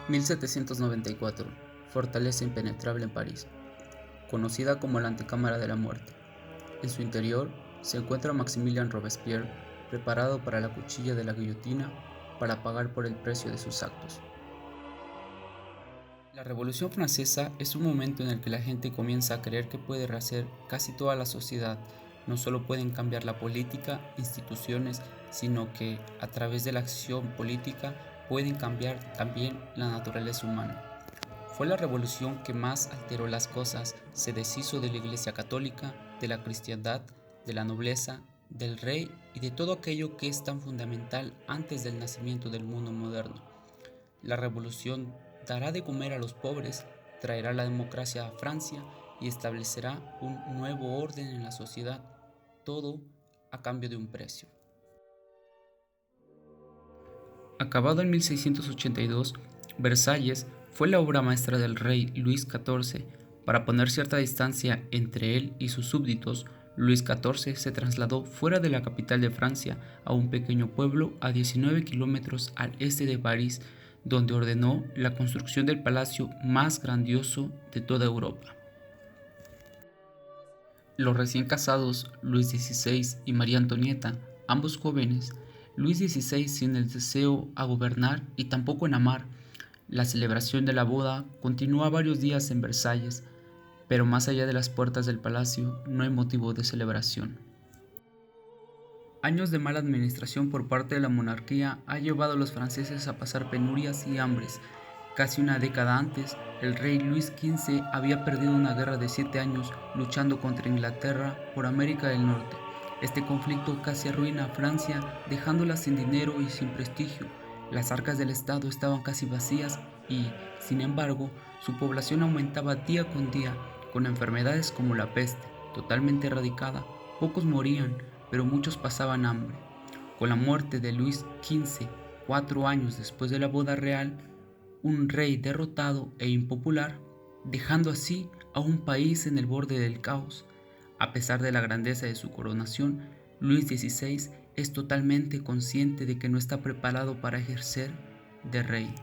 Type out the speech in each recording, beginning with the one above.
1794. Fortaleza impenetrable en París, conocida como la antecámara de la muerte. En su interior se encuentra Maximilien Robespierre, preparado para la cuchilla de la guillotina para pagar por el precio de sus actos. La Revolución Francesa es un momento en el que la gente comienza a creer que puede rehacer casi toda la sociedad. No solo pueden cambiar la política, instituciones, sino que a través de la acción política pueden cambiar también la naturaleza humana. Fue la revolución que más alteró las cosas, se deshizo de la Iglesia Católica, de la cristiandad, de la nobleza, del rey y de todo aquello que es tan fundamental antes del nacimiento del mundo moderno. La revolución dará de comer a los pobres, traerá la democracia a Francia y establecerá un nuevo orden en la sociedad, todo a cambio de un precio. Acabado en 1682, Versalles fue la obra maestra del rey Luis XIV. Para poner cierta distancia entre él y sus súbditos, Luis XIV se trasladó fuera de la capital de Francia a un pequeño pueblo a 19 kilómetros al este de París, donde ordenó la construcción del palacio más grandioso de toda Europa. Los recién casados Luis XVI y María Antonieta, ambos jóvenes, Luis XVI sin el deseo a gobernar y tampoco en amar. La celebración de la boda continúa varios días en Versalles, pero más allá de las puertas del palacio no hay motivo de celebración. Años de mala administración por parte de la monarquía ha llevado a los franceses a pasar penurias y hambres. Casi una década antes, el rey Luis XV había perdido una guerra de 7 años luchando contra Inglaterra por América del Norte. Este conflicto casi arruina a Francia, dejándola sin dinero y sin prestigio. Las arcas del Estado estaban casi vacías y, sin embargo, su población aumentaba día con día, con enfermedades como la peste, totalmente erradicada. Pocos morían, pero muchos pasaban hambre. Con la muerte de Luis XV, 4 años después de la boda real, un rey derrotado e impopular, dejando así a un país en el borde del caos. A pesar de la grandeza de su coronación, Luis XVI es totalmente consciente de que no está preparado para ejercer de rey.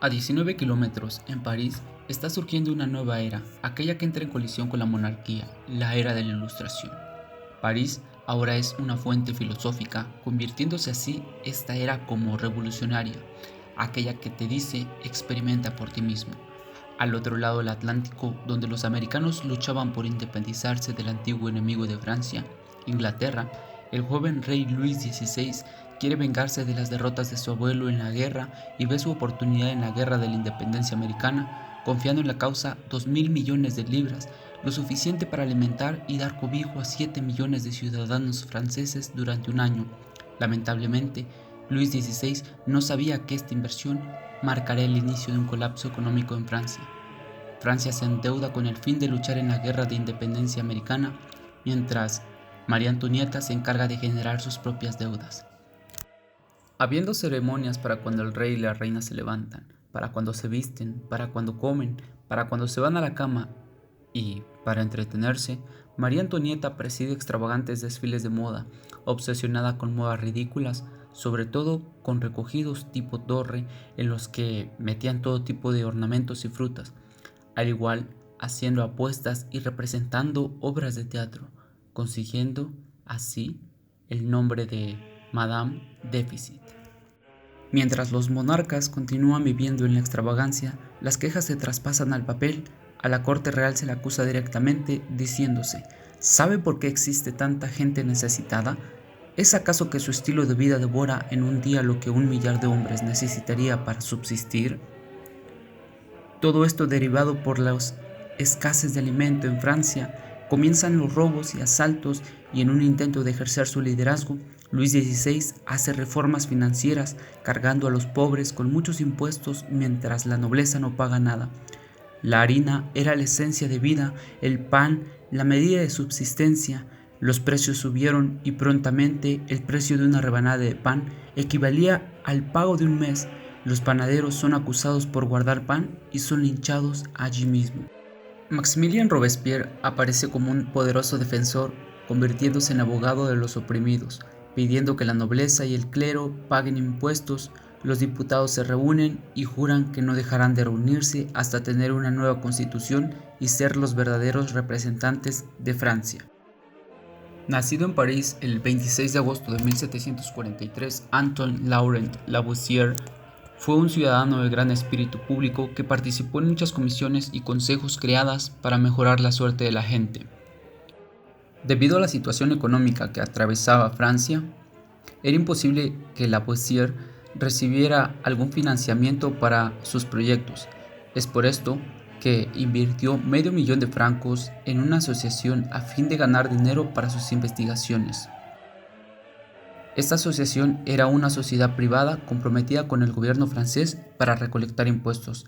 A 19 kilómetros, en París, está surgiendo una nueva era, aquella que entra en colisión con la monarquía, la era de la Ilustración. París ahora es una fuente filosófica, convirtiéndose así esta era como revolucionaria, aquella que te dice experimenta por ti mismo. Al otro lado del Atlántico, donde los americanos luchaban por independizarse del antiguo enemigo de Francia, Inglaterra, el joven rey Luis XVI quiere vengarse de las derrotas de su abuelo en la guerra y ve su oportunidad en la guerra de la independencia americana, confiando en la causa 2.000 millones de libras, lo suficiente para alimentar y dar cobijo a 7 millones de ciudadanos franceses durante un año. Lamentablemente, Luis XVI no sabía que esta inversión marcará el inicio de un colapso económico en Francia. Francia se endeuda con el fin de luchar en la guerra de independencia americana, mientras María Antonieta se encarga de generar sus propias deudas. Habiendo ceremonias para cuando el rey y la reina se levantan, para cuando se visten, para cuando comen, para cuando se van a la cama y, para entretenerse, María Antonieta preside extravagantes desfiles de moda, obsesionada con modas ridículas, sobre todo con recogidos tipo torre en los que metían todo tipo de ornamentos y frutas, al igual haciendo apuestas y representando obras de teatro, consiguiendo así el nombre de Madame Déficit. Mientras los monarcas continúan viviendo en la extravagancia, las quejas se traspasan al papel. A la corte real se le acusa directamente diciéndose: ¿sabe por qué existe tanta gente necesitada? ¿Es acaso que su estilo de vida devora en un día lo que 1 millar de hombres necesitaría para subsistir? Todo esto derivado por las escasez de alimento en Francia. Comienzan los robos y asaltos y en un intento de ejercer su liderazgo, Luis XVI hace reformas financieras cargando a los pobres con muchos impuestos mientras la nobleza no paga nada. La harina era la esencia de vida, el pan la medida de subsistencia. Los precios subieron y prontamente el precio de una rebanada de pan equivalía al pago de un mes. Los panaderos son acusados por guardar pan y son linchados allí mismo. Maximilien Robespierre aparece como un poderoso defensor, convirtiéndose en abogado de los oprimidos, pidiendo que la nobleza y el clero paguen impuestos. Los diputados se reúnen y juran que no dejarán de reunirse hasta tener una nueva constitución y ser los verdaderos representantes de Francia. Nacido en París el 26 de agosto de 1743, Antoine Laurent Lavoisier fue un ciudadano de gran espíritu público que participó en muchas comisiones y consejos creadas para mejorar la suerte de la gente. Debido a la situación económica que atravesaba Francia, era imposible que Lavoisier recibiera algún financiamiento para sus proyectos. Es por esto que invirtió $500,000 de francos en una asociación a fin de ganar dinero para sus investigaciones. Esta asociación era una sociedad privada comprometida con el gobierno francés para recolectar impuestos.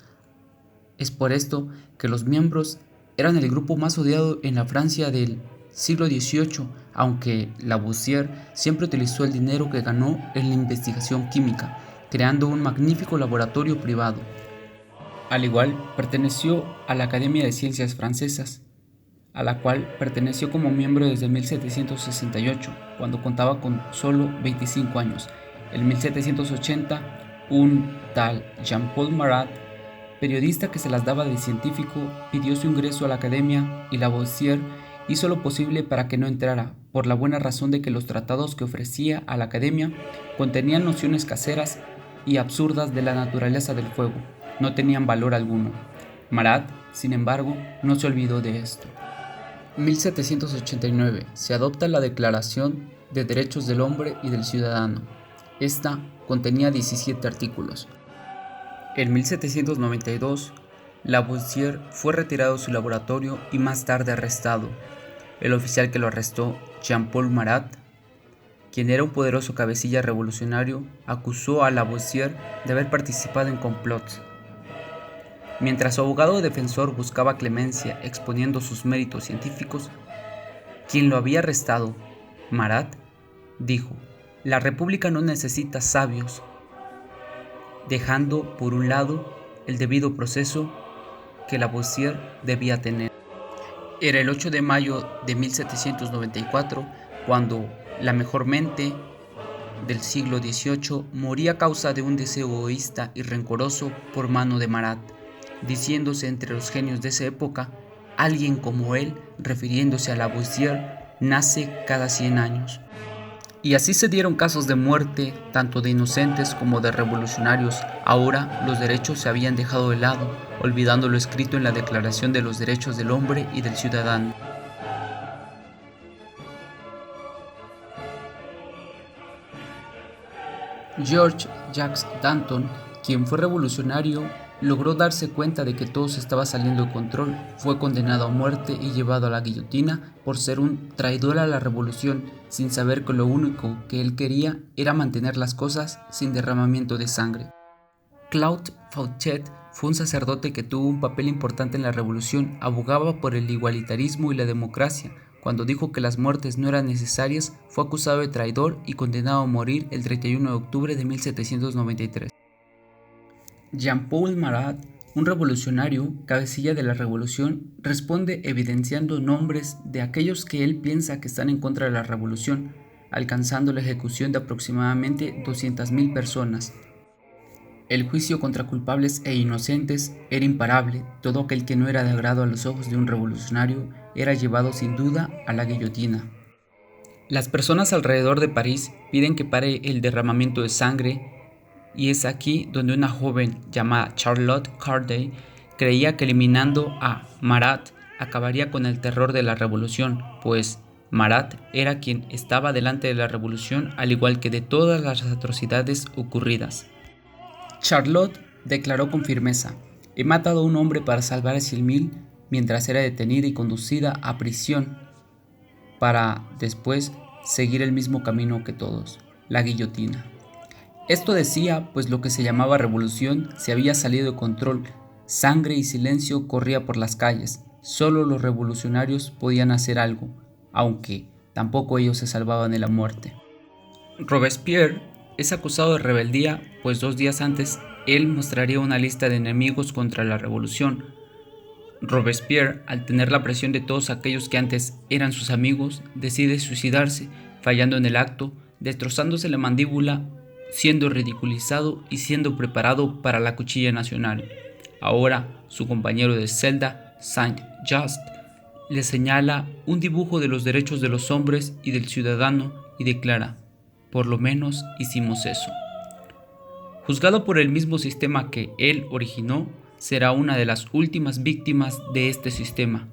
Es por esto que los miembros eran el grupo más odiado en la Francia del siglo XVIII, aunque Lavoisier siempre utilizó el dinero que ganó en la investigación química, creando un magnífico laboratorio privado. Al igual, perteneció a la Academia de Ciencias Francesas, a la cual perteneció como miembro desde 1768, cuando contaba con solo 25 años. En 1780, un tal Jean-Paul Marat, periodista que se las daba de científico, pidió su ingreso a la academia y Lavoisier hizo lo posible para que no entrara, por la buena razón de que los tratados que ofrecía a la academia contenían nociones caseras y absurdas de la naturaleza del fuego. No tenían valor alguno. Marat, sin embargo, no se olvidó de esto. 1789 se adopta la Declaración de Derechos del Hombre y del Ciudadano. Esta contenía 17 artículos. En 1792, Lavoisier fue retirado de su laboratorio y más tarde arrestado. El oficial que lo arrestó, Jean-Paul Marat, quien era un poderoso cabecilla revolucionario, acusó a Lavoisier de haber participado en complots. Mientras su abogado defensor buscaba clemencia exponiendo sus méritos científicos, quien lo había arrestado, Marat, dijo: "La República no necesita sabios", dejando por un lado el debido proceso que Lavoisier debía tener. Era el 8 de mayo de 1794 cuando la mejor mente del siglo XVIII moría a causa de un deseo egoísta y rencoroso por mano de Marat, diciéndose entre los genios de esa época: "Alguien como él", refiriéndose a Lavoisier, nace cada 100 años. Y así se dieron casos de muerte tanto de inocentes como de revolucionarios. Ahora los derechos se habían dejado de lado, olvidando lo escrito en la Declaración de los Derechos del Hombre y del Ciudadano. George Jacques Danton, quien fue revolucionario, logró darse cuenta de que todo se estaba saliendo de control. Fue condenado a muerte y llevado a la guillotina por ser un traidor a la revolución, sin saber que lo único que él quería era mantener las cosas sin derramamiento de sangre. Claude Fauchet fue un sacerdote que tuvo un papel importante en la revolución. Abogaba por el igualitarismo y la democracia. Cuando dijo que las muertes no eran necesarias, fue acusado de traidor y condenado a morir el 31 de octubre de 1793. Jean-Paul Marat, un revolucionario, cabecilla de la revolución, responde evidenciando nombres de aquellos que él piensa que están en contra de la revolución, alcanzando la ejecución de aproximadamente 200,000 personas. El juicio contra culpables e inocentes era imparable. Todo aquel que no era de agrado a los ojos de un revolucionario era llevado sin duda a la guillotina. Las personas alrededor de París piden que pare el derramamiento de sangre, y es aquí donde una joven llamada Charlotte Corday creía que eliminando a Marat acabaría con el terror de la revolución, pues Marat era quien estaba delante de la revolución, al igual que de todas las atrocidades ocurridas. Charlotte declaró con firmeza: "He matado a un hombre para salvar a 100,000", mientras era detenida y conducida a prisión, para después seguir el mismo camino que todos, la guillotina. Esto decía, pues lo que se llamaba revolución se había salido de control. Sangre y silencio corría por las calles. Solo los revolucionarios podían hacer algo, aunque tampoco ellos se salvaban de la muerte. Robespierre es acusado de rebeldía, pues 2 días antes él mostraría una lista de enemigos contra la revolución. Robespierre, al tener la presión de todos aquellos que antes eran sus amigos, decide suicidarse, fallando en el acto, destrozándose la mandíbula siendo ridiculizado y siendo preparado para la cuchilla nacional. Ahora, su compañero de celda, Saint-Just, le señala un dibujo de los derechos de los hombres y del ciudadano y declara: por lo menos hicimos eso. Juzgado por el mismo sistema que él originó, será una de las últimas víctimas de este sistema,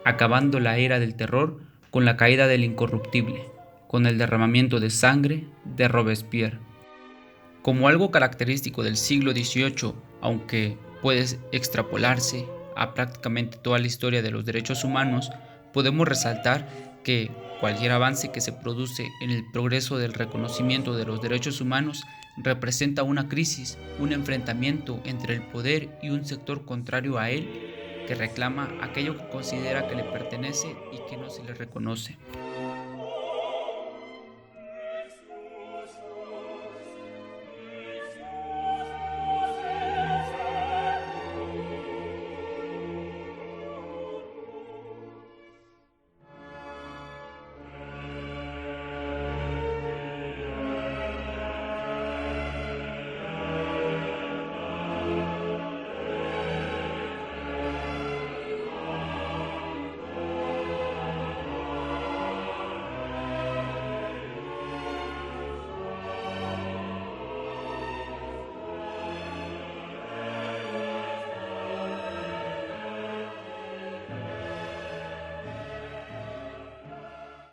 acabando la era del terror con la caída del incorruptible, con el derramamiento de sangre de Robespierre. Como algo característico del siglo XVIII, aunque puede extrapolarse a prácticamente toda la historia de los derechos humanos, podemos resaltar que cualquier avance que se produce en el progreso del reconocimiento de los derechos humanos representa una crisis, un enfrentamiento entre el poder y un sector contrario a él que reclama aquello que considera que le pertenece y que no se le reconoce.